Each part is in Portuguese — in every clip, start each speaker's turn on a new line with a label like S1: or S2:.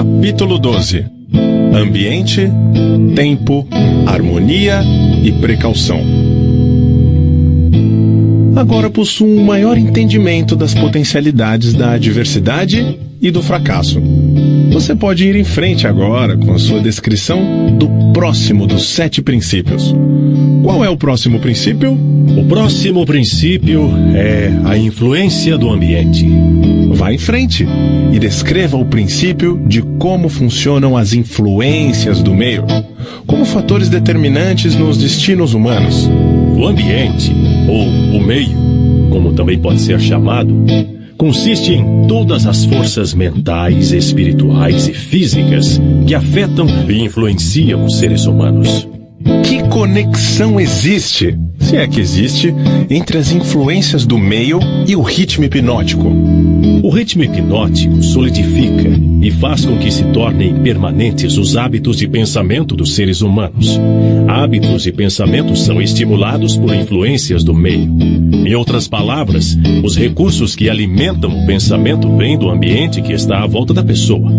S1: Capítulo 12. Ambiente, tempo, harmonia e precaução. Agora possuo um maior entendimento das potencialidades da adversidade e do fracasso. Você pode ir em frente agora com a sua descrição do próximo dos 7 princípios. Qual é o próximo princípio?
S2: O próximo princípio é a influência do ambiente.
S1: Vá em frente e descreva o princípio de como funcionam as influências do meio, como fatores determinantes nos destinos humanos.
S2: O ambiente, ou o meio, como também pode ser chamado, consiste em todas as forças mentais, espirituais e físicas que afetam e influenciam os seres humanos.
S1: Que conexão existe, se é que existe, entre as influências do meio e o ritmo hipnótico?
S2: O ritmo hipnótico solidifica e faz com que se tornem permanentes os hábitos de pensamento dos seres humanos. Hábitos e pensamentos são estimulados por influências do meio. Em outras palavras, os recursos que alimentam o pensamento vêm do ambiente que está à volta da pessoa.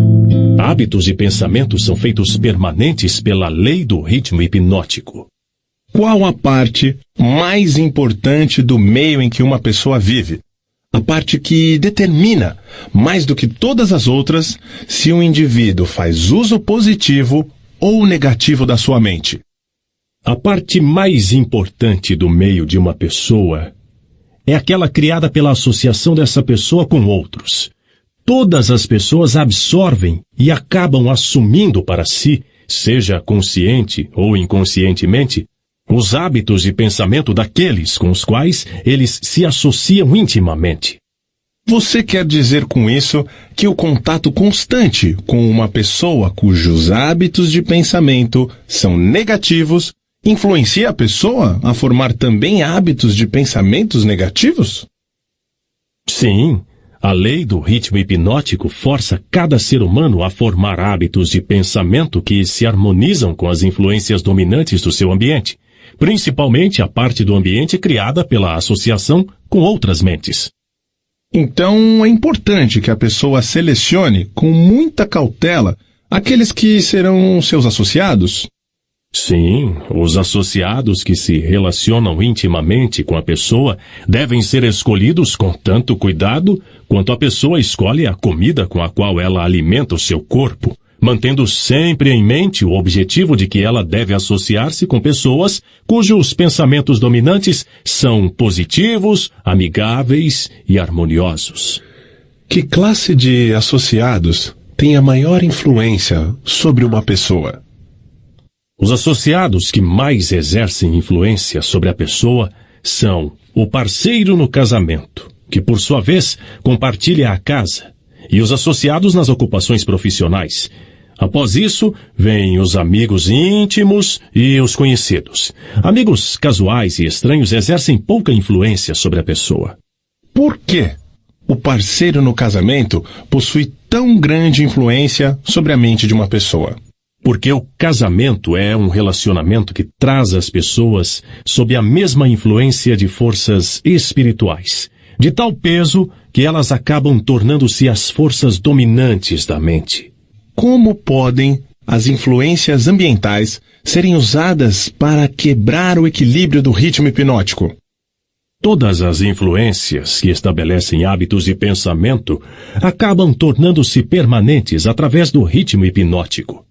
S2: Hábitos e pensamentos são feitos permanentes pela lei do ritmo hipnótico.
S1: Qual a parte mais importante do meio em que uma pessoa vive? A parte que determina, mais do que todas as outras, se um indivíduo faz uso positivo ou negativo da sua mente.
S2: A parte mais importante do meio de uma pessoa é aquela criada pela associação dessa pessoa com outros. Todas as pessoas absorvem e acabam assumindo para si, seja consciente ou inconscientemente, os hábitos e pensamento daqueles com os quais eles se associam intimamente.
S1: Você quer dizer com isso que o contato constante com uma pessoa cujos hábitos de pensamento são negativos influencia a pessoa a formar também hábitos de pensamentos negativos?
S2: Sim. A lei do ritmo hipnótico força cada ser humano a formar hábitos de pensamento que se harmonizam com as influências dominantes do seu ambiente, principalmente a parte do ambiente criada pela associação com outras mentes.
S1: Então, é importante que a pessoa selecione com muita cautela aqueles que serão seus associados?
S2: Sim, os associados que se relacionam intimamente com a pessoa devem ser escolhidos com tanto cuidado quanto a pessoa escolhe a comida com a qual ela alimenta o seu corpo, mantendo sempre em mente o objetivo de que ela deve associar-se com pessoas cujos pensamentos dominantes são positivos, amigáveis e harmoniosos.
S1: Que classe de associados tem a maior influência sobre uma pessoa?
S2: Os associados que mais exercem influência sobre a pessoa são o parceiro no casamento, que por sua vez compartilha a casa, e os associados nas ocupações profissionais. Após isso, vêm os amigos íntimos e os conhecidos. Amigos casuais e estranhos exercem pouca influência sobre a pessoa.
S1: Por que o parceiro no casamento possui tão grande influência sobre a mente de uma pessoa?
S2: Porque o casamento é um relacionamento que traz as pessoas sob a mesma influência de forças espirituais, de tal peso que elas acabam tornando-se as forças dominantes da mente.
S1: Como podem as influências ambientais serem usadas para quebrar o equilíbrio do ritmo hipnótico?
S2: Todas as influências que estabelecem hábitos de pensamento acabam tornando-se permanentes através do ritmo hipnótico.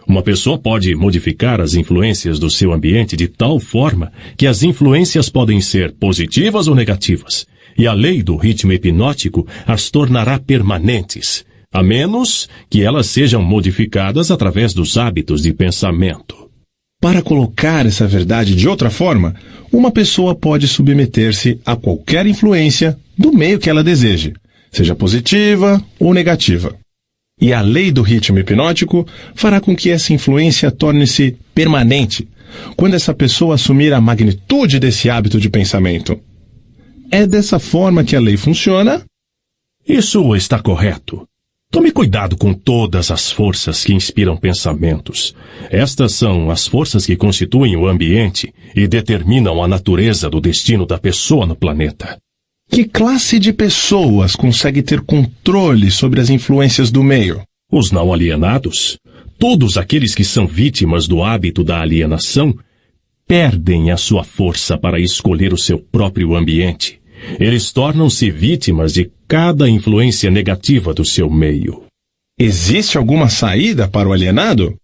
S2: Uma pessoa pode modificar as influências do seu ambiente de tal forma que as influências podem ser positivas ou negativas, e a lei do ritmo hipnótico as tornará permanentes, a menos que elas sejam modificadas através dos hábitos de pensamento.
S1: Para colocar essa verdade de outra forma, uma pessoa pode submeter-se a qualquer influência do meio que ela deseje, seja positiva ou negativa. E a lei do ritmo hipnótico fará com que essa influência torne-se permanente, quando essa pessoa assumir a magnitude desse hábito de pensamento. É dessa forma que a lei funciona?
S2: Isso está correto. Tome cuidado com todas as forças que inspiram pensamentos. Estas são as forças que constituem o ambiente e determinam a natureza do destino da pessoa no planeta.
S1: Que classe de pessoas consegue ter controle sobre as influências do meio?
S2: Os não alienados, todos aqueles que são vítimas do hábito da alienação, perdem a sua força para escolher o seu próprio ambiente. Eles tornam-se vítimas de cada influência negativa do seu meio.
S1: Existe alguma saída para o alienado?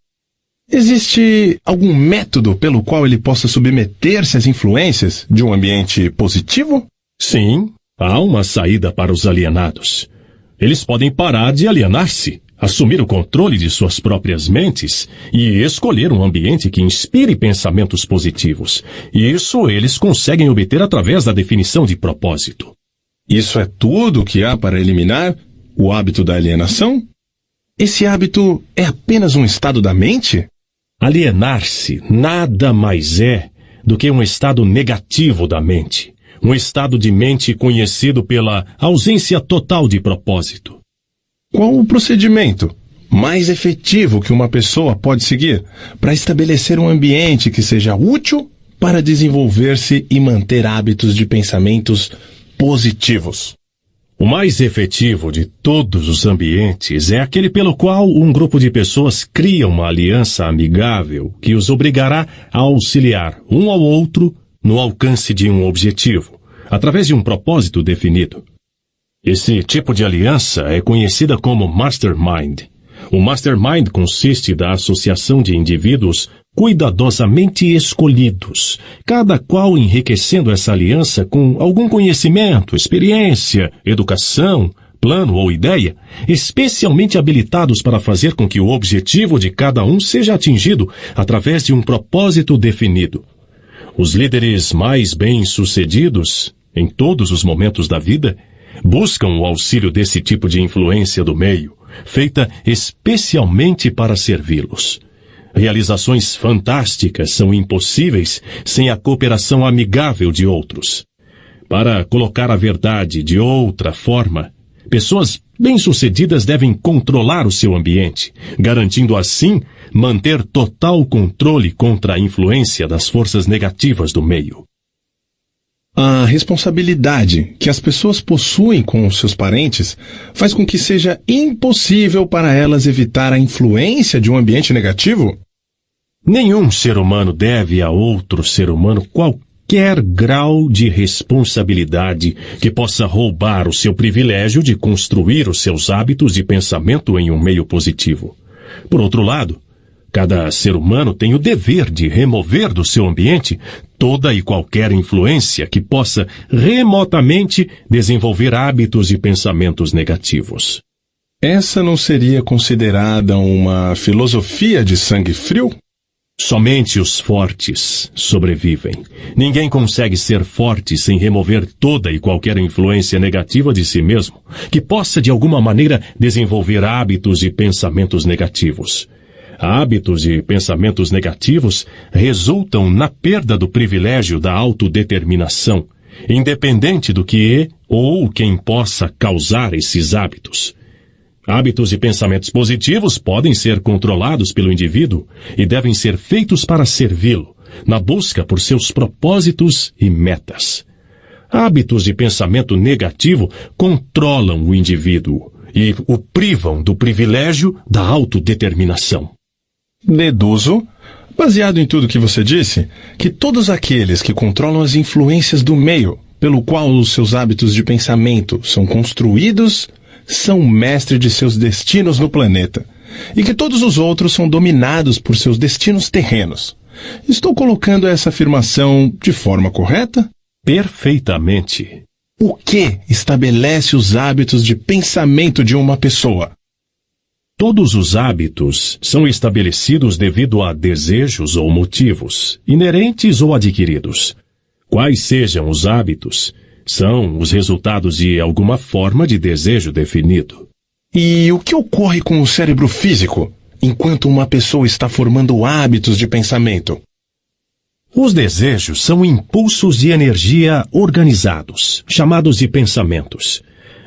S1: Existe algum método pelo qual ele possa submeter-se às influências de um ambiente positivo?
S2: Sim, há uma saída para os alienados. Eles podem parar de alienar-se, assumir o controle de suas próprias mentes e escolher um ambiente que inspire pensamentos positivos. E isso eles conseguem obter através da definição de propósito.
S1: Isso é tudo o que há para eliminar o hábito da alienação? Esse hábito é apenas um estado da mente?
S2: Alienar-se nada mais é do que um estado negativo da mente. Um estado de mente conhecido pela ausência total de propósito.
S1: Qual o procedimento mais efetivo que uma pessoa pode seguir para estabelecer um ambiente que seja útil para desenvolver-se e manter hábitos de pensamentos positivos?
S2: O mais efetivo de todos os ambientes é aquele pelo qual um grupo de pessoas cria uma aliança amigável que os obrigará a auxiliar um ao outro no alcance de um objetivo, através de um propósito definido. Esse tipo de aliança é conhecida como Mastermind. O Mastermind consiste da associação de indivíduos cuidadosamente escolhidos, cada qual enriquecendo essa aliança com algum conhecimento, experiência, educação, plano ou ideia, especialmente habilitados para fazer com que o objetivo de cada um seja atingido através de um propósito definido. Os líderes mais bem-sucedidos, em todos os momentos da vida, buscam o auxílio desse tipo de influência do meio, feita especialmente para servi-los. Realizações fantásticas são impossíveis sem a cooperação amigável de outros. Para colocar a verdade de outra forma, pessoas bem-sucedidas devem controlar o seu ambiente, garantindo assim manter total controle contra a influência das forças negativas do meio.
S1: A responsabilidade que as pessoas possuem com os seus parentes faz com que seja impossível para elas evitar a influência de um ambiente negativo?
S2: Nenhum ser humano deve a outro ser humano qualquer grau de responsabilidade que possa roubar o seu privilégio de construir os seus hábitos de pensamento em um meio positivo. Por outro lado, cada ser humano tem o dever de remover do seu ambiente toda e qualquer influência que possa remotamente desenvolver hábitos e pensamentos negativos.
S1: Essa não seria considerada uma filosofia de sangue frio?
S2: Somente os fortes sobrevivem. Ninguém consegue ser forte sem remover toda e qualquer influência negativa de si mesmo, que possa de alguma maneira desenvolver hábitos e pensamentos negativos. Hábitos e pensamentos negativos resultam na perda do privilégio da autodeterminação, independente do que ou quem possa causar esses hábitos. Hábitos e pensamentos positivos podem ser controlados pelo indivíduo e devem ser feitos para servi-lo, na busca por seus propósitos e metas. Hábitos de pensamento negativo controlam o indivíduo e o privam do privilégio da autodeterminação.
S1: Deduzo, baseado em tudo que você disse, que todos aqueles que controlam as influências do meio, pelo qual os seus hábitos de pensamento são construídos, são mestres de seus destinos no planeta, e que todos os outros são dominados por seus destinos terrenos. Estou colocando essa afirmação de forma correta?
S2: Perfeitamente.
S1: O que estabelece os hábitos de pensamento de uma pessoa?
S2: Todos os hábitos são estabelecidos devido a desejos ou motivos, inerentes ou adquiridos. Quais sejam os hábitos, são os resultados de alguma forma de desejo definido.
S1: E o que ocorre com o cérebro físico, enquanto uma pessoa está formando hábitos de pensamento?
S2: Os desejos são impulsos de energia organizados, chamados de pensamentos.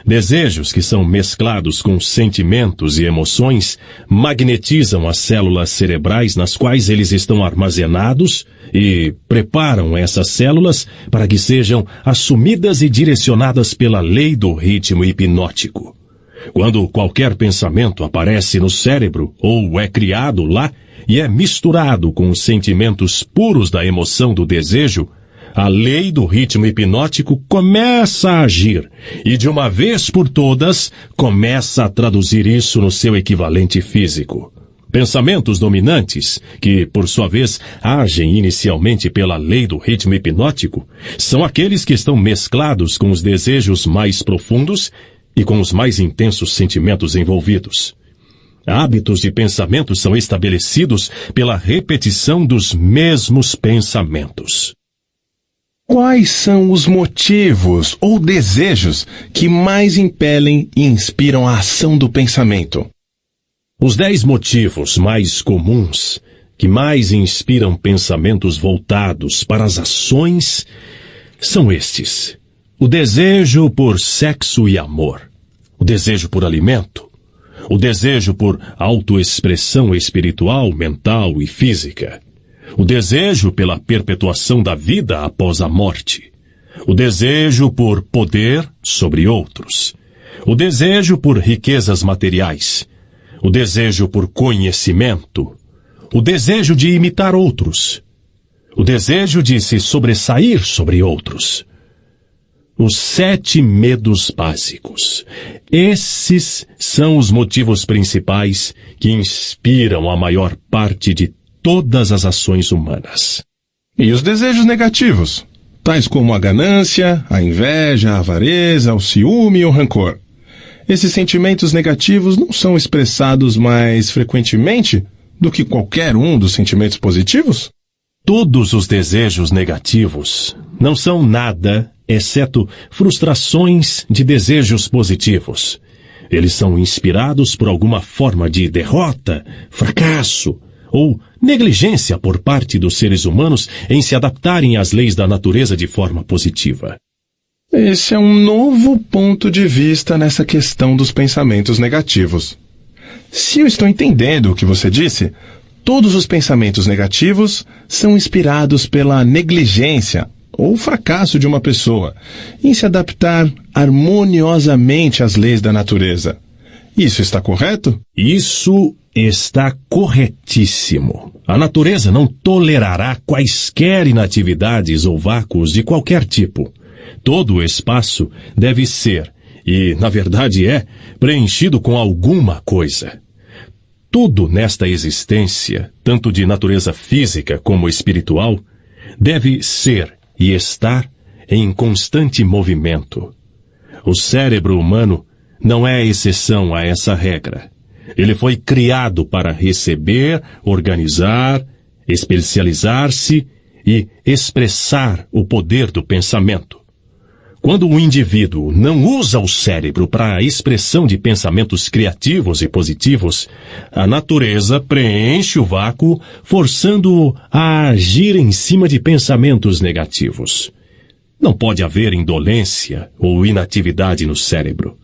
S2: Desejos que são mesclados com sentimentos e emoções magnetizam as células cerebrais nas quais eles estão armazenados e preparam essas células para que sejam assumidas e direcionadas pela lei do ritmo hipnótico. Quando qualquer pensamento aparece no cérebro ou é criado lá e é misturado com os sentimentos puros da emoção do desejo, a lei do ritmo hipnótico começa a agir e, de uma vez por todas, começa a traduzir isso no seu equivalente físico. Pensamentos dominantes, que, por sua vez, agem inicialmente pela lei do ritmo hipnótico, são aqueles que estão mesclados com os desejos mais profundos e com os mais intensos sentimentos envolvidos. Hábitos e pensamentos são estabelecidos pela repetição dos mesmos pensamentos.
S1: Quais são os motivos ou desejos que mais impelem e inspiram a ação do pensamento?
S2: Os 10 motivos mais comuns que mais inspiram pensamentos voltados para as ações são estes: o desejo por sexo e amor, o desejo por alimento, o desejo por autoexpressão espiritual, mental e física, o desejo pela perpetuação da vida após a morte, o desejo por poder sobre outros, o desejo por riquezas materiais, o desejo por conhecimento, o desejo de imitar outros, o desejo de se sobressair sobre outros. Os 7 medos básicos. Esses são os motivos principais que inspiram a maior parte de todas as ações humanas.
S1: E os desejos negativos, tais como a ganância, a inveja, a avareza, o ciúme e o rancor. Esses sentimentos negativos não são expressados mais frequentemente do que qualquer um dos sentimentos positivos?
S2: Todos os desejos negativos não são nada exceto frustrações de desejos positivos. Eles são inspirados por alguma forma de derrota, fracasso ou negligência por parte dos seres humanos em se adaptarem às leis da natureza de forma positiva.
S1: Esse é um novo ponto de vista nessa questão dos pensamentos negativos. Se eu estou entendendo o que você disse, todos os pensamentos negativos são inspirados pela negligência ou fracasso de uma pessoa em se adaptar harmoniosamente às leis da natureza. Isso está correto?
S2: Isso está corretíssimo. A natureza não tolerará quaisquer inatividades ou vácuos de qualquer tipo. Todo o espaço deve ser, e na verdade é, preenchido com alguma coisa. Tudo nesta existência, tanto de natureza física como espiritual, deve ser e estar em constante movimento. O cérebro humano não é exceção a essa regra. Ele foi criado para receber, organizar, especializar-se e expressar o poder do pensamento. Quando o indivíduo não usa o cérebro para a expressão de pensamentos criativos e positivos, a natureza preenche o vácuo, forçando-o a agir em cima de pensamentos negativos. Não pode haver indolência ou inatividade no cérebro.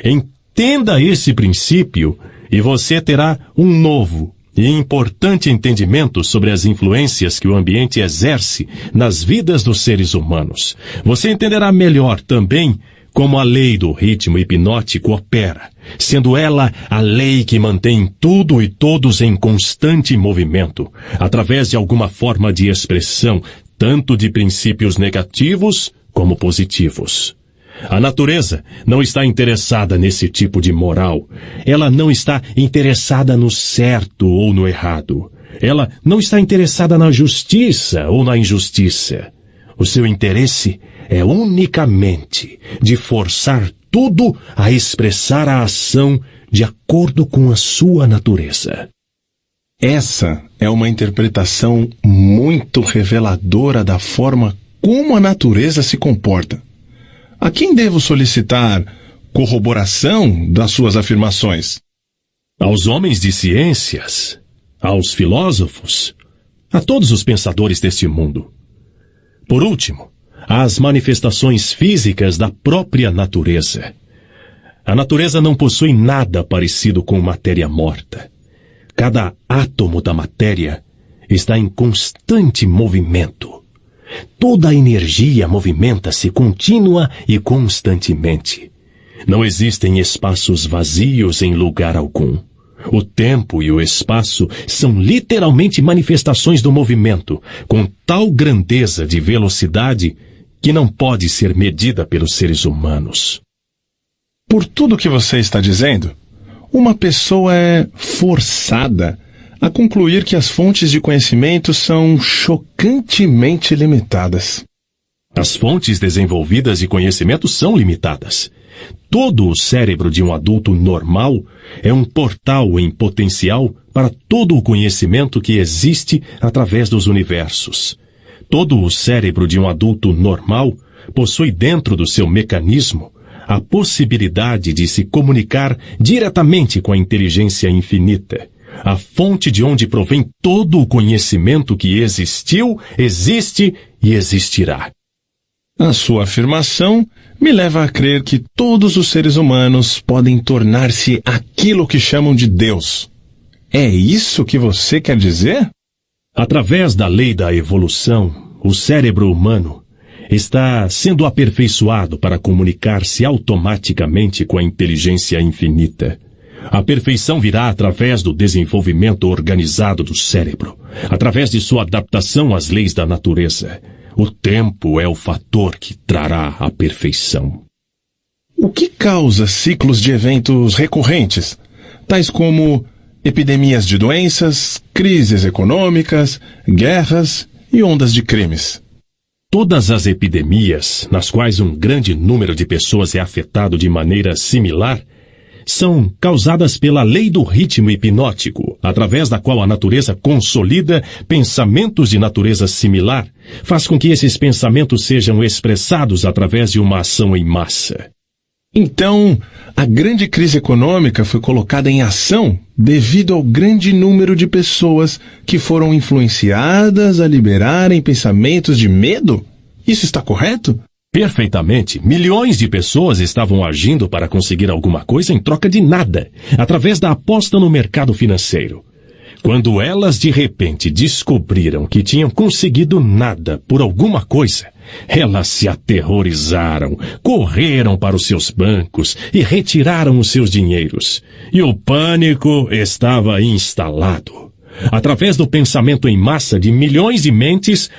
S2: Entenda esse princípio e você terá um novo e importante entendimento sobre as influências que o ambiente exerce nas vidas dos seres humanos. Você entenderá melhor também como a lei do ritmo hipnótico opera, sendo ela a lei que mantém tudo e todos em constante movimento, através de alguma forma de expressão, tanto de princípios negativos como positivos. A natureza não está interessada nesse tipo de moral. Ela não está interessada no certo ou no errado. Ela não está interessada na justiça ou na injustiça. O seu interesse é unicamente de forçar tudo a expressar a ação de acordo com a sua natureza.
S1: Essa é uma interpretação muito reveladora da forma como a natureza se comporta. A quem devo solicitar corroboração das suas afirmações?
S2: Aos homens de ciências, aos filósofos, a todos os pensadores deste mundo. Por último, às manifestações físicas da própria natureza. A natureza não possui nada parecido com matéria morta. Cada átomo da matéria está em constante movimento. Toda a energia movimenta-se contínua e constantemente. Não existem espaços vazios em lugar algum. O tempo e o espaço são literalmente manifestações do movimento, com tal grandeza de velocidade que não pode ser medida pelos seres humanos.
S1: Por tudo que você está dizendo, uma pessoa é forçada a concluir que as fontes de conhecimento são chocantemente limitadas.
S2: As fontes desenvolvidas de conhecimento são limitadas. Todo o cérebro de um adulto normal é um portal em potencial para todo o conhecimento que existe através dos universos. Todo o cérebro de um adulto normal possui dentro do seu mecanismo a possibilidade de se comunicar diretamente com a inteligência infinita, a fonte de onde provém todo o conhecimento que existiu, existe e existirá.
S1: A sua afirmação me leva a crer que todos os seres humanos podem tornar-se aquilo que chamam de Deus. É isso que você quer dizer?
S2: Através da lei da evolução, o cérebro humano está sendo aperfeiçoado para comunicar-se automaticamente com a inteligência infinita. A perfeição virá através do desenvolvimento organizado do cérebro, através de sua adaptação às leis da natureza. O tempo é o fator que trará a perfeição.
S1: O que causa ciclos de eventos recorrentes, tais como epidemias de doenças, crises econômicas, guerras e ondas de crimes?
S2: Todas as epidemias, nas quais um grande número de pessoas é afetado de maneira similar, são causadas pela lei do ritmo hipnótico, através da qual a natureza consolida pensamentos de natureza similar, faz com que esses pensamentos sejam expressados através de uma ação em massa.
S1: Então, a grande crise econômica foi colocada em ação devido ao grande número de pessoas que foram influenciadas a liberarem pensamentos de medo? Isso está correto?
S2: Perfeitamente. Milhões de pessoas estavam agindo para conseguir alguma coisa em troca de nada, através da aposta no mercado financeiro. Quando elas de repente descobriram que tinham conseguido nada por alguma coisa, elas se aterrorizaram, correram para os seus bancos e retiraram os seus dinheiros. E o pânico estava instalado. Através do pensamento em massa de milhões de mentes,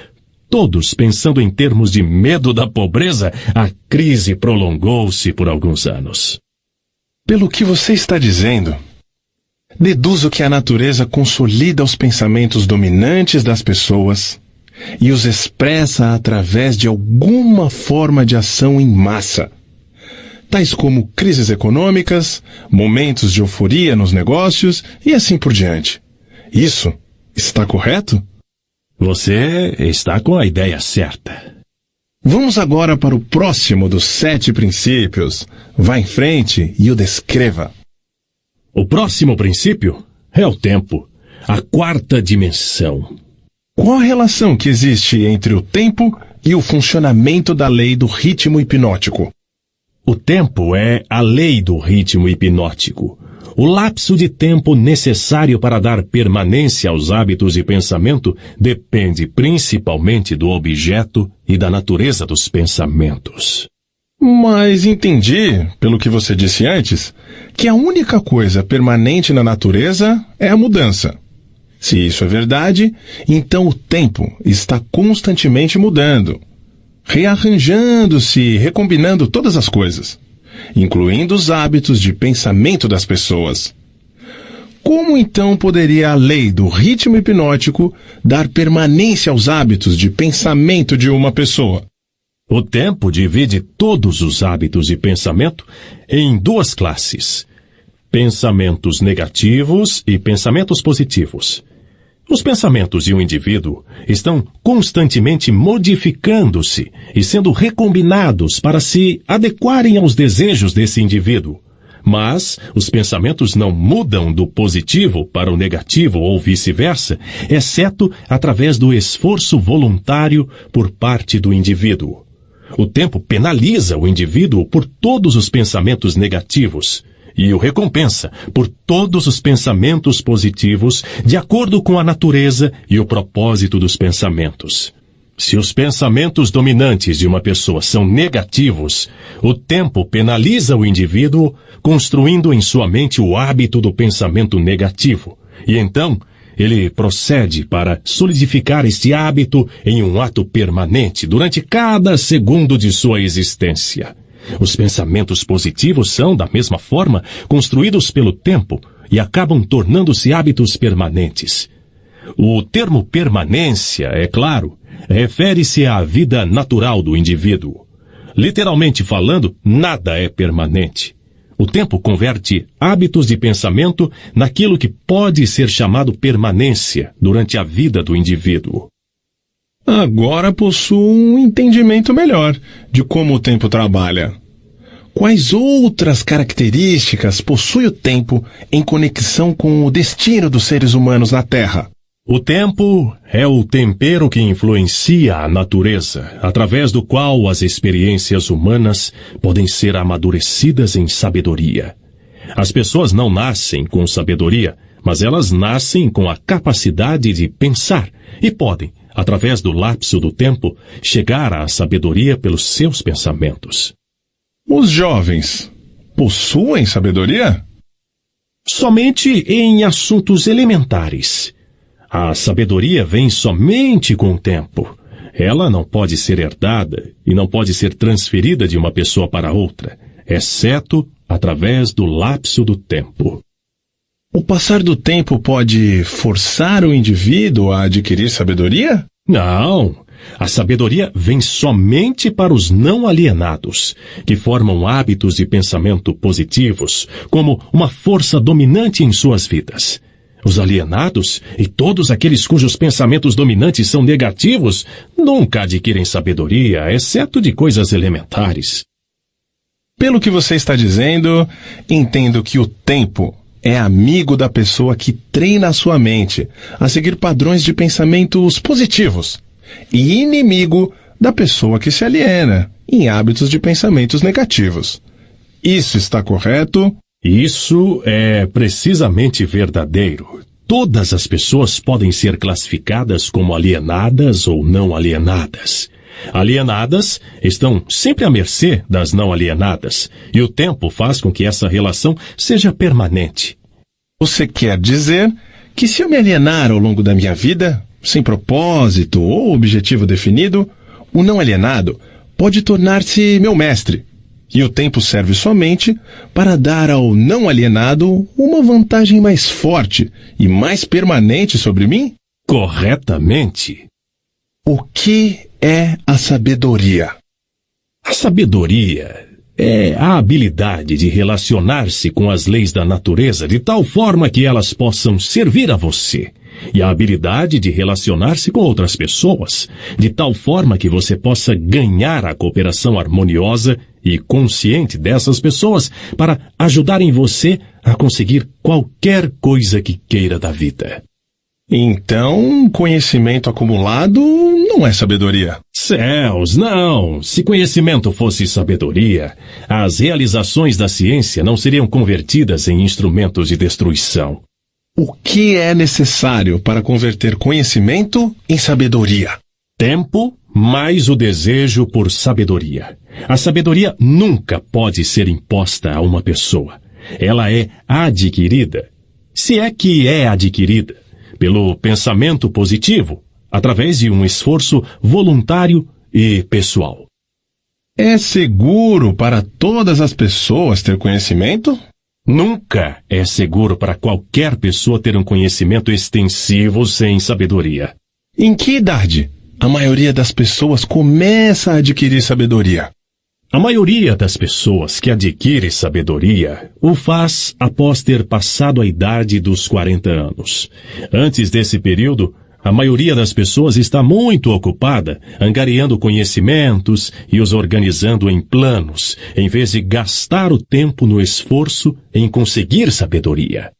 S2: todos pensando em termos de medo da pobreza, a crise prolongou-se por alguns anos.
S1: Pelo que você está dizendo, deduzo que a natureza consolida os pensamentos dominantes das pessoas e os expressa através de alguma forma de ação em massa, tais como crises econômicas, momentos de euforia nos negócios e assim por diante. Isso está correto?
S2: Você está com a ideia certa.
S1: Vamos agora para o próximo dos 7 princípios. Vá em frente e o descreva.
S2: O próximo princípio é o tempo, a 4ª dimensão.
S1: Qual a relação que existe entre o tempo e o funcionamento da lei do ritmo hipnótico?
S2: O tempo é a lei do ritmo hipnótico. O lapso de tempo necessário para dar permanência aos hábitos de pensamento depende principalmente do objeto e da natureza dos pensamentos.
S1: Mas entendi, pelo que você disse antes, que a única coisa permanente na natureza é a mudança. Se isso é verdade, então o tempo está constantemente mudando, rearranjando-se, recombinando todas as coisas, incluindo os hábitos de pensamento das pessoas. Como então poderia a lei do ritmo hipnótico dar permanência aos hábitos de pensamento de uma pessoa?
S2: O tempo divide todos os hábitos de pensamento em 2 classes: pensamentos negativos e pensamentos positivos. Os pensamentos de um indivíduo estão constantemente modificando-se e sendo recombinados para se adequarem aos desejos desse indivíduo. Mas os pensamentos não mudam do positivo para o negativo ou vice-versa, exceto através do esforço voluntário por parte do indivíduo. O tempo penaliza o indivíduo por todos os pensamentos negativos e o recompensa por todos os pensamentos positivos, de acordo com a natureza e o propósito dos pensamentos. Se os pensamentos dominantes de uma pessoa são negativos, o tempo penaliza o indivíduo, construindo em sua mente o hábito do pensamento negativo. E então, ele procede para solidificar este hábito em um ato permanente durante cada segundo de sua existência. Os pensamentos positivos são, da mesma forma, construídos pelo tempo e acabam tornando-se hábitos permanentes. O termo permanência, é claro, refere-se à vida natural do indivíduo. Literalmente falando, nada é permanente. O tempo converte hábitos de pensamento naquilo que pode ser chamado permanência durante a vida do indivíduo.
S1: Agora possuo um entendimento melhor de como o tempo trabalha. Quais outras características possui o tempo em conexão com o destino dos seres humanos na Terra?
S2: O tempo é o tempero que influencia a natureza, através do qual as experiências humanas podem ser amadurecidas em sabedoria. As pessoas não nascem com sabedoria, mas elas nascem com a capacidade de pensar e podem, através do lapso do tempo, chegar à sabedoria pelos seus pensamentos.
S1: Os jovens possuem sabedoria?
S2: Somente em assuntos elementares. A sabedoria vem somente com o tempo. Ela não pode ser herdada e não pode ser transferida de uma pessoa para outra, exceto através do lapso do tempo.
S1: O passar do tempo pode forçar o indivíduo a adquirir sabedoria?
S2: Não. A sabedoria vem somente para os não alienados, que formam hábitos de pensamento positivos como uma força dominante em suas vidas. Os alienados e todos aqueles cujos pensamentos dominantes são negativos nunca adquirem sabedoria, exceto de coisas elementares.
S1: Pelo que você está dizendo, entendo que o tempo é amigo da pessoa que treina a sua mente a seguir padrões de pensamentos positivos e inimigo da pessoa que se aliena em hábitos de pensamentos negativos. Isso está correto?
S2: Isso é precisamente verdadeiro. Todas as pessoas podem ser classificadas como alienadas ou não alienadas. Alienadas estão sempre à mercê das não alienadas, e o tempo faz com que essa relação seja permanente.
S1: Você quer dizer que se eu me alienar ao longo da minha vida, sem propósito ou objetivo definido, o não alienado pode tornar-se meu mestre. E o tempo serve somente para dar ao não alienado uma vantagem mais forte e mais permanente sobre mim?
S2: Corretamente.
S1: O que é a sabedoria?
S2: A sabedoria é a habilidade de relacionar-se com as leis da natureza de tal forma que elas possam servir a você. E a habilidade de relacionar-se com outras pessoas, de tal forma que você possa ganhar a cooperação harmoniosa e consciente dessas pessoas para ajudarem você a conseguir qualquer coisa que queira da vida.
S1: Então, conhecimento acumulado não é sabedoria.
S2: Céus, não! Se conhecimento fosse sabedoria, as realizações da ciência não seriam convertidas em instrumentos de destruição.
S1: O que é necessário para converter conhecimento em sabedoria?
S2: Tempo mais o desejo por sabedoria. A sabedoria nunca pode ser imposta a uma pessoa. Ela é adquirida, se é que é adquirida, pelo pensamento positivo, através de um esforço voluntário e pessoal.
S1: É seguro para todas as pessoas ter conhecimento?
S2: Nunca é seguro para qualquer pessoa ter um conhecimento extensivo sem sabedoria.
S1: Em que idade a maioria das pessoas começa a adquirir sabedoria?
S2: A maioria das pessoas que adquire sabedoria o faz após ter passado a idade dos 40 anos. Antes desse período, a maioria das pessoas está muito ocupada angariando conhecimentos e os organizando em planos, em vez de gastar o tempo no esforço em conseguir sabedoria.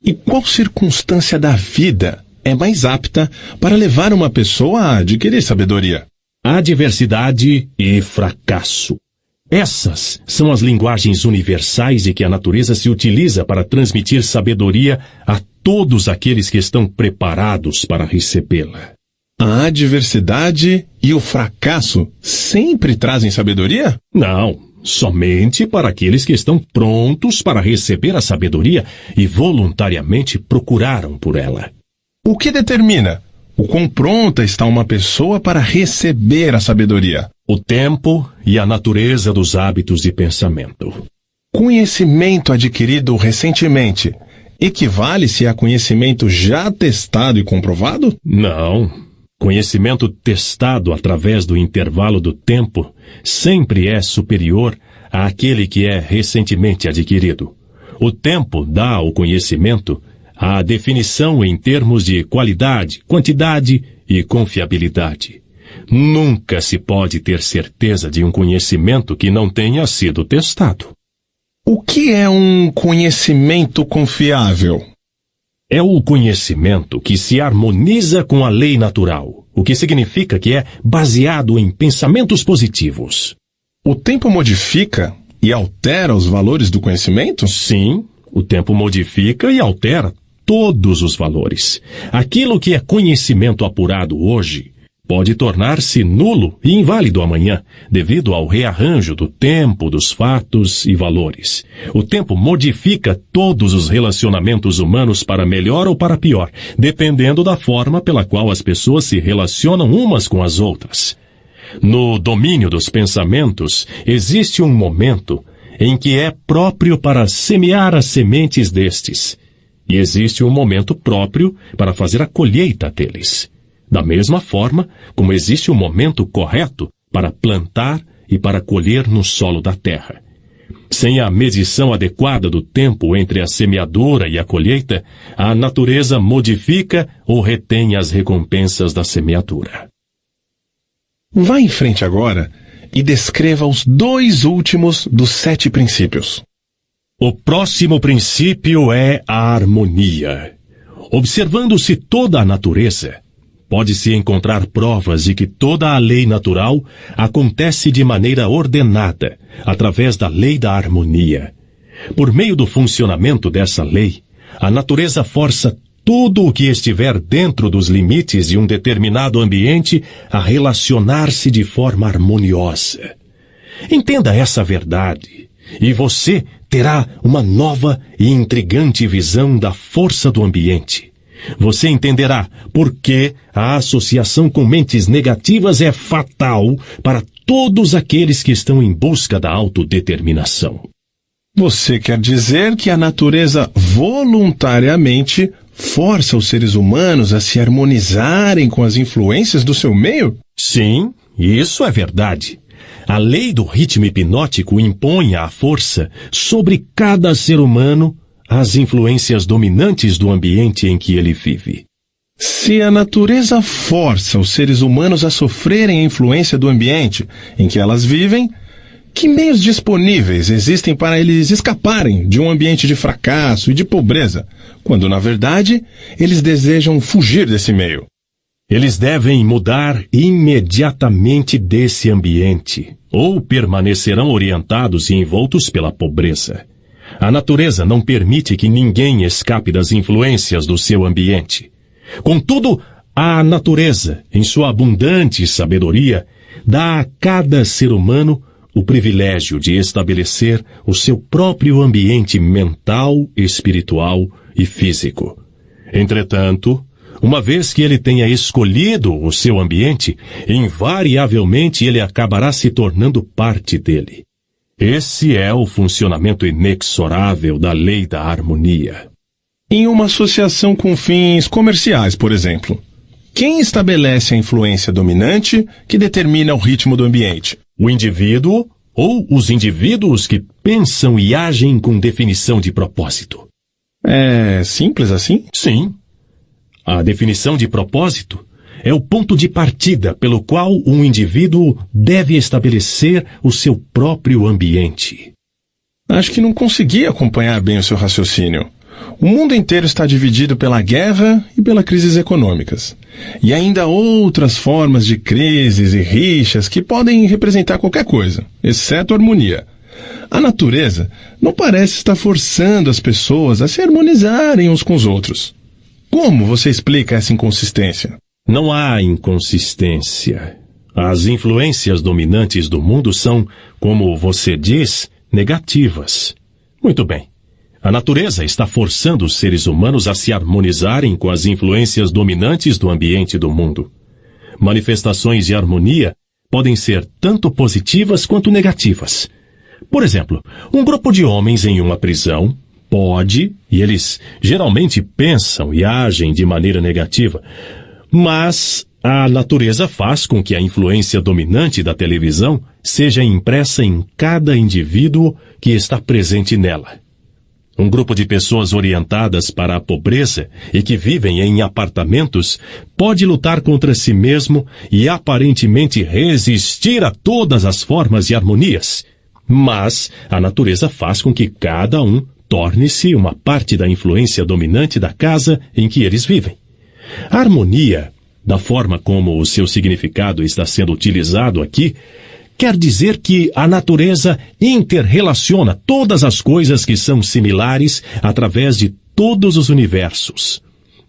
S1: E qual circunstância da vida é mais apta para levar uma pessoa a adquirir sabedoria?
S2: Adversidade e fracasso. Essas são as linguagens universais de que a natureza se utiliza para transmitir sabedoria a todos aqueles que estão preparados para recebê-la.
S1: A adversidade e o fracasso sempre trazem sabedoria?
S2: Não, somente para aqueles que estão prontos para receber a sabedoria e voluntariamente procuraram por ela.
S1: O que determina o quão pronta está uma pessoa para receber a sabedoria?
S2: O tempo e a natureza dos hábitos de pensamento.
S1: Conhecimento adquirido recentemente equivale-se a conhecimento já testado e comprovado?
S2: Não. Conhecimento testado através do intervalo do tempo sempre é superior àquele que é recentemente adquirido. O tempo dá ao conhecimento a definição em termos de qualidade, quantidade e confiabilidade. Nunca se pode ter certeza de um conhecimento que não tenha sido testado.
S1: O que é um conhecimento confiável?
S2: É o conhecimento que se harmoniza com a lei natural, o que significa que é baseado em pensamentos positivos.
S1: O tempo modifica e altera os valores do conhecimento?
S2: Sim, o tempo modifica e altera todos os valores. Aquilo que é conhecimento apurado hoje pode tornar-se nulo e inválido amanhã, devido ao rearranjo do tempo, dos fatos e valores. O tempo modifica todos os relacionamentos humanos para melhor ou para pior, dependendo da forma pela qual as pessoas se relacionam umas com as outras. No domínio dos pensamentos, existe um momento em que é próprio para semear as sementes destes, e existe um momento próprio para fazer a colheita deles. Da mesma forma como existe um momento correto para plantar e para colher no solo da terra. Sem a medição adequada do tempo entre a semeadura e a colheita, a natureza modifica ou retém as recompensas da semeadura.
S1: Vá em frente agora e descreva os 2 últimos dos 7 princípios.
S2: O próximo princípio é a harmonia. Observando-se toda a natureza, pode-se encontrar provas de que toda a lei natural acontece de maneira ordenada, através da lei da harmonia. Por meio do funcionamento dessa lei, a natureza força tudo o que estiver dentro dos limites de um determinado ambiente a relacionar-se de forma harmoniosa. Entenda essa verdade, e você terá uma nova e intrigante visão da força do ambiente. Você entenderá por que a associação com mentes negativas é fatal para todos aqueles que estão em busca da autodeterminação.
S1: Você quer dizer que a natureza voluntariamente força os seres humanos a se harmonizarem com as influências do seu meio?
S2: Sim, isso é verdade. A lei do ritmo hipnótico impõe à força sobre cada ser humano as influências dominantes do ambiente em que ele vive.
S1: Se a natureza força os seres humanos a sofrerem a influência do ambiente em que elas vivem, que meios disponíveis existem para eles escaparem de um ambiente de fracasso e de pobreza, quando, na verdade, eles desejam fugir desse meio?
S2: Eles devem mudar imediatamente desse ambiente, ou permanecerão orientados e envoltos pela pobreza. A natureza não permite que ninguém escape das influências do seu ambiente. Contudo, a natureza, em sua abundante sabedoria, dá a cada ser humano o privilégio de estabelecer o seu próprio ambiente mental, espiritual e físico. Entretanto, uma vez que ele tenha escolhido o seu ambiente, invariavelmente ele acabará se tornando parte dele. Esse é o funcionamento inexorável da lei da harmonia.
S1: Em uma associação com fins comerciais, por exemplo, quem estabelece a influência dominante que determina o ritmo do ambiente?
S2: O indivíduo ou os indivíduos que pensam e agem com definição de propósito.
S1: É simples assim?
S2: Sim. A definição de propósito é o ponto de partida pelo qual um indivíduo deve estabelecer o seu próprio ambiente.
S1: Acho que não consegui acompanhar bem o seu raciocínio. O mundo inteiro está dividido pela guerra e pelas crises econômicas. E ainda outras formas de crises e rixas que podem representar qualquer coisa, exceto harmonia. A natureza não parece estar forçando as pessoas a se harmonizarem uns com os outros. Como você explica essa inconsistência?
S2: Não há inconsistência. As influências dominantes do mundo são, como você diz, negativas. Muito bem. A natureza está forçando os seres humanos a se harmonizarem com as influências dominantes do ambiente do mundo. Manifestações de harmonia podem ser tanto positivas quanto negativas. Por exemplo, um grupo de homens em uma prisão pode, e eles geralmente pensam e agem de maneira negativa, mas a natureza faz com que a influência dominante da televisão seja impressa em cada indivíduo que está presente nela. Um grupo de pessoas orientadas para a pobreza e que vivem em apartamentos pode lutar contra si mesmo e aparentemente resistir a todas as formas de harmonias. Mas a natureza faz com que cada um torne-se uma parte da influência dominante da casa em que eles vivem. A harmonia, da forma como o seu significado está sendo utilizado aqui, quer dizer que a natureza interrelaciona todas as coisas que são similares através de todos os universos.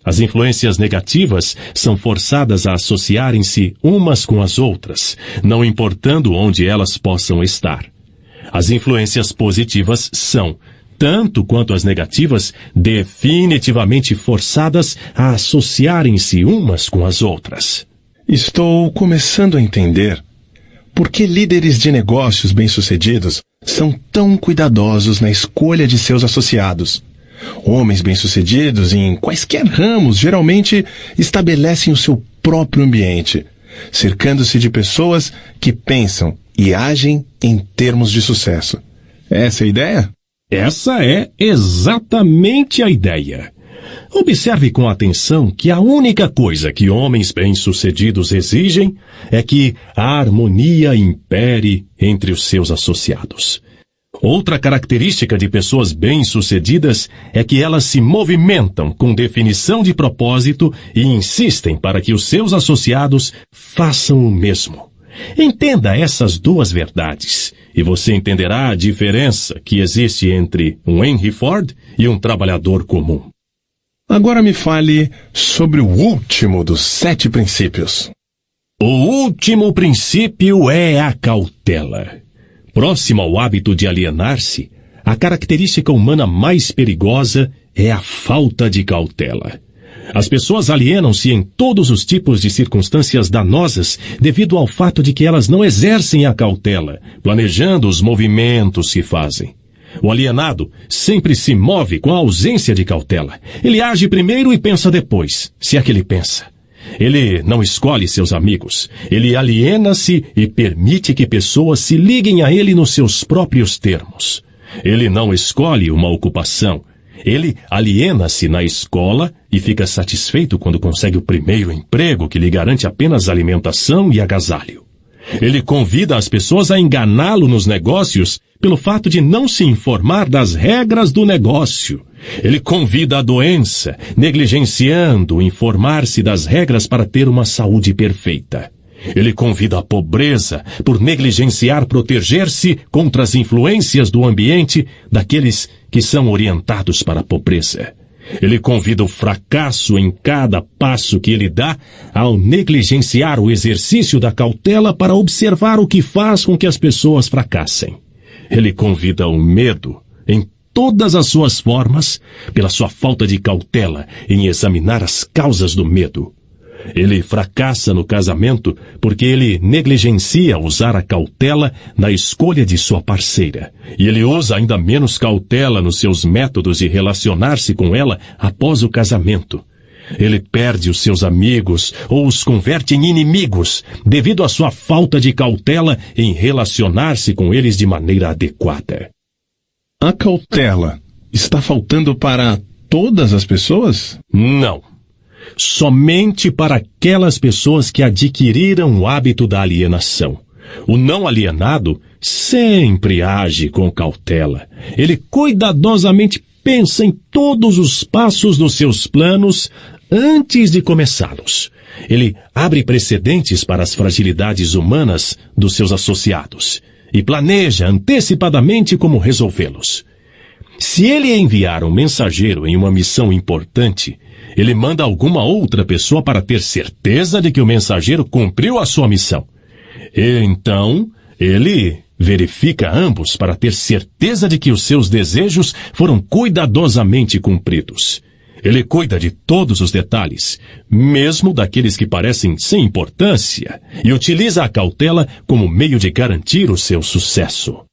S2: As influências negativas são forçadas a associarem-se umas com as outras, não importando onde elas possam estar. As influências positivas são, tanto quanto as negativas, definitivamente forçadas a associarem-se umas com as outras.
S1: Estou começando a entender por que líderes de negócios bem-sucedidos são tão cuidadosos na escolha de seus associados. Homens bem-sucedidos em quaisquer ramos geralmente estabelecem o seu próprio ambiente, cercando-se de pessoas que pensam e agem em termos de sucesso. Essa é a ideia?
S2: Essa é exatamente a ideia. Observe com atenção que a única coisa que homens bem-sucedidos exigem é que a harmonia impere entre os seus associados. Outra característica de pessoas bem-sucedidas é que elas se movimentam com definição de propósito e insistem para que os seus associados façam o mesmo. Entenda essas duas verdades e você entenderá a diferença que existe entre um Henry Ford e um trabalhador comum.
S1: Agora me fale sobre o último dos 7 princípios.
S2: O último princípio é a cautela. Próximo ao hábito de alienar-se, a característica humana mais perigosa é a falta de cautela. As pessoas alienam-se em todos os tipos de circunstâncias danosas devido ao fato de que elas não exercem a cautela, planejando os movimentos que fazem. O alienado sempre se move com a ausência de cautela. Ele age primeiro e pensa depois, se é que ele pensa. Ele não escolhe seus amigos. Ele aliena-se e permite que pessoas se liguem a ele nos seus próprios termos. Ele não escolhe uma ocupação. Ele aliena-se na escola e fica satisfeito quando consegue o primeiro emprego que lhe garante apenas alimentação e agasalho. Ele convida as pessoas a enganá-lo nos negócios pelo fato de não se informar das regras do negócio. Ele convida a doença, negligenciando informar-se das regras para ter uma saúde perfeita. Ele convida a pobreza por negligenciar proteger-se contra as influências do ambiente daqueles que são orientados para a pobreza. Ele convida o fracasso em cada passo que ele dá ao negligenciar o exercício da cautela para observar o que faz com que as pessoas fracassem. Ele convida o medo em todas as suas formas pela sua falta de cautela em examinar as causas do medo. Ele fracassa no casamento porque ele negligencia usar a cautela na escolha de sua parceira. E ele usa ainda menos cautela nos seus métodos de relacionar-se com ela após o casamento. Ele perde os seus amigos ou os converte em inimigos devido à sua falta de cautela em relacionar-se com eles de maneira adequada.
S1: A cautela está faltando para todas as pessoas?
S2: Não. Somente para aquelas pessoas que adquiriram o hábito da alienação. O não alienado sempre age com cautela. Ele cuidadosamente pensa em todos os passos dos seus planos antes de começá-los. Ele abre precedentes para as fragilidades humanas dos seus associados e planeja antecipadamente como resolvê-los. Se ele enviar um mensageiro em uma missão importante, ele manda alguma outra pessoa para ter certeza de que o mensageiro cumpriu a sua missão. E então, ele verifica ambos para ter certeza de que os seus desejos foram cuidadosamente cumpridos. Ele cuida de todos os detalhes, mesmo daqueles que parecem sem importância, e utiliza a cautela como meio de garantir o seu sucesso.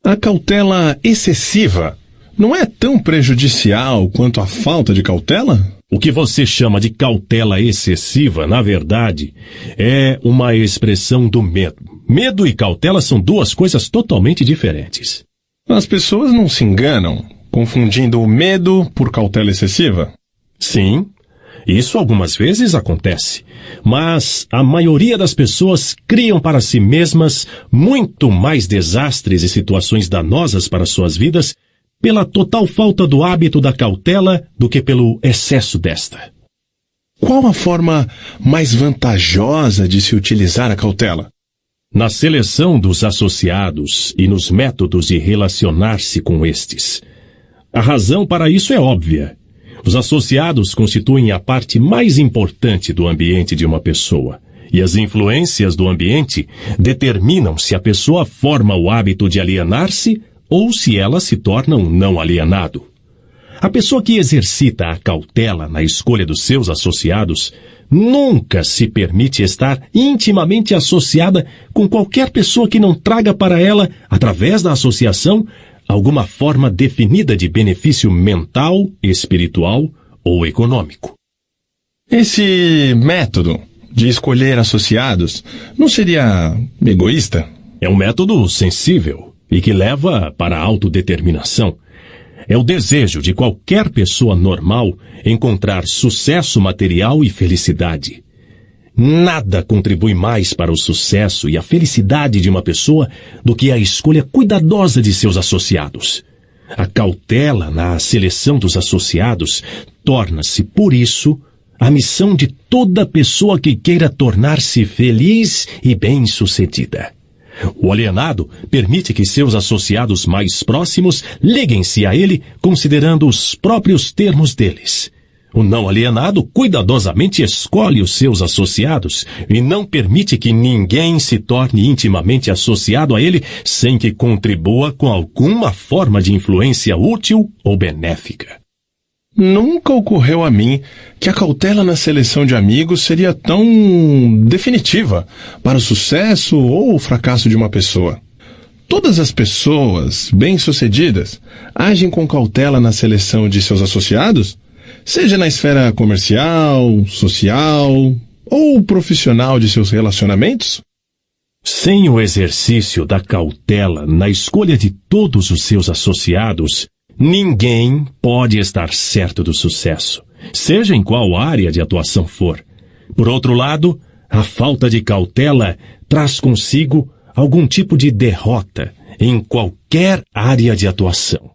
S1: A cautela excessiva não é tão prejudicial quanto a falta de cautela?
S2: O que você chama de cautela excessiva, na verdade, é uma expressão do medo. Medo e cautela são duas coisas totalmente diferentes.
S1: As pessoas não se enganam, confundindo o medo por cautela excessiva?
S2: Sim, isso algumas vezes acontece. Mas a maioria das pessoas criam para si mesmas muito mais desastres e situações danosas para suas vidas pela total falta do hábito da cautela do que pelo excesso desta.
S1: Qual a forma mais vantajosa de se utilizar a cautela?
S2: Na seleção dos associados e nos métodos de relacionar-se com estes. A razão para isso é óbvia. Os associados constituem a parte mais importante do ambiente de uma pessoa, e as influências do ambiente determinam se a pessoa forma o hábito de alienar-se ou se ela se torna um não alienado. A pessoa que exercita a cautela na escolha dos seus associados nunca se permite estar intimamente associada com qualquer pessoa que não traga para ela, através da associação, alguma forma definida de benefício mental, espiritual ou econômico.
S1: Esse método de escolher associados não seria egoísta?
S2: É um método sensível e que leva para a autodeterminação. É o desejo de qualquer pessoa normal encontrar sucesso material e felicidade. Nada contribui mais para o sucesso e a felicidade de uma pessoa do que a escolha cuidadosa de seus associados. A cautela na seleção dos associados torna-se, por isso, a missão de toda pessoa que queira tornar-se feliz e bem-sucedida. O alienado permite que seus associados mais próximos liguem-se a ele considerando os próprios termos deles. O não alienado cuidadosamente escolhe os seus associados e não permite que ninguém se torne intimamente associado a ele sem que contribua com alguma forma de influência útil ou benéfica.
S1: Nunca ocorreu a mim que a cautela na seleção de amigos seria tão definitiva para o sucesso ou o fracasso de uma pessoa. Todas as pessoas bem-sucedidas agem com cautela na seleção de seus associados, seja na esfera comercial, social ou profissional de seus relacionamentos?
S2: Sem o exercício da cautela na escolha de todos os seus associados, ninguém pode estar certo do sucesso, seja em qual área de atuação for. Por outro lado, a falta de cautela traz consigo algum tipo de derrota em qualquer área de atuação.